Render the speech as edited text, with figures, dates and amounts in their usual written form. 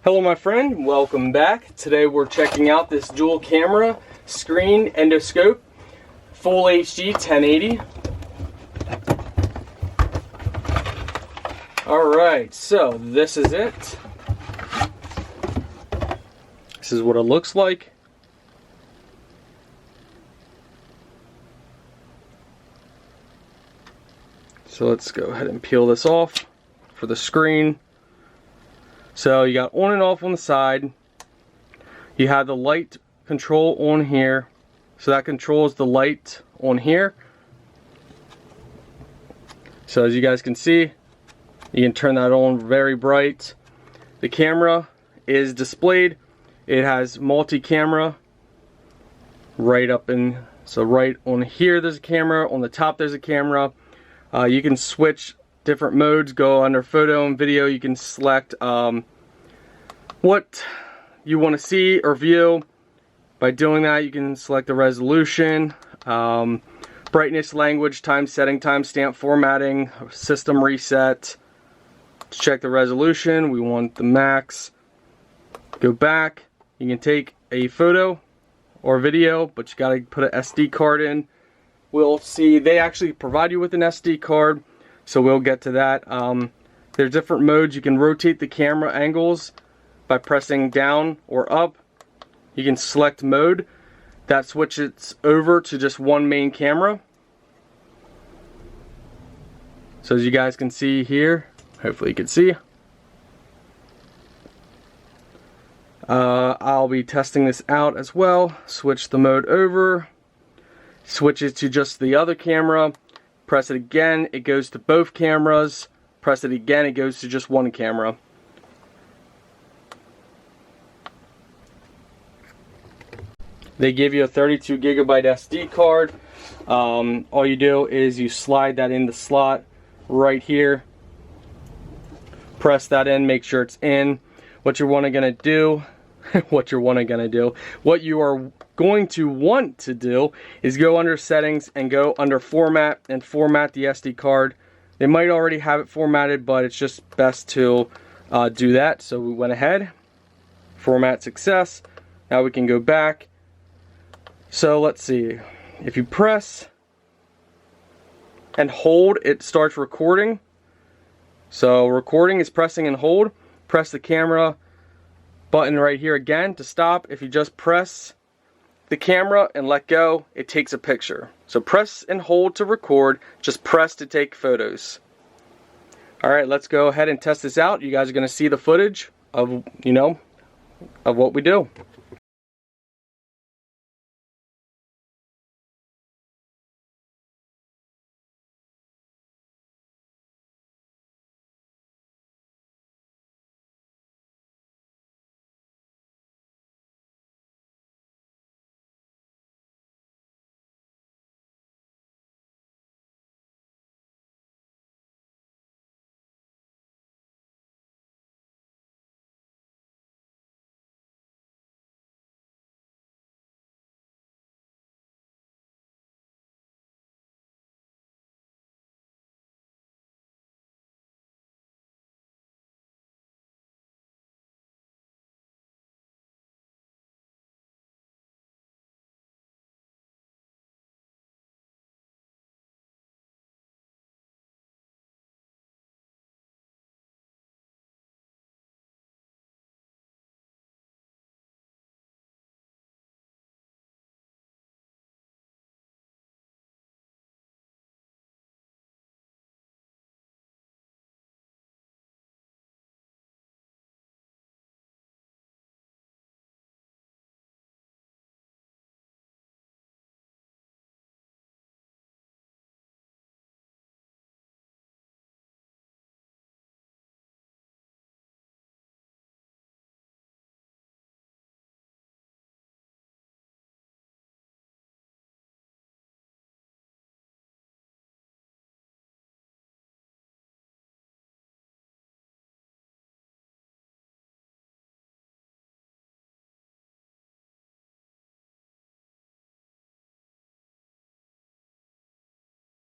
Hello my friend, welcome back. Today we're checking out this dual camera screen endoscope, full HD 1080. Alright, so this is it. This is what it looks like. So let's go ahead and peel this off for the screen. So you got on and off on the side. You have the light control on here. So that controls the light on here. So as you guys can see, you can turn that on very bright. The camera is displayed. It has multi-camera right up in, so right on here there's a camera, on the top there's a camera. You can switch different modes, go under photo and video. You can select what you want to see or view. By doing that, you can select the resolution, brightness, language, time setting, timestamp, formatting, system reset. To check the resolution, we want the max. Go back. You can take a photo or video, but you got to put an SD card in. We'll see, they actually provide you with an SD card, so we'll get to that. There's different modes. You can rotate the camera angles by pressing down or up. You can select mode. That switches over to just one main camera. So as you guys can see here, hopefully you can see. I'll be testing this out as well. Switch the mode over. Switch it to just the other camera. Press it again, it goes to both cameras. Press it again, it goes to just one camera. They give you a 32 gigabyte SD card. All you do is you slide that in the slot right here. Press that in, make sure it's in. What you are going to want to do is go under settings and go under format and format the SD card. They might already have it formatted, but it's just best to do that. So we went ahead, format success. Now we can go back. So let's see, if you press and hold, it starts recording. So recording is pressing and hold. Press the camera button right here again to stop. If you just press the camera and let go, it takes a picture. So press and hold to record, just press to take photos. Alright, let's go ahead and test this out. You guys are going to see the footage of, of what we do.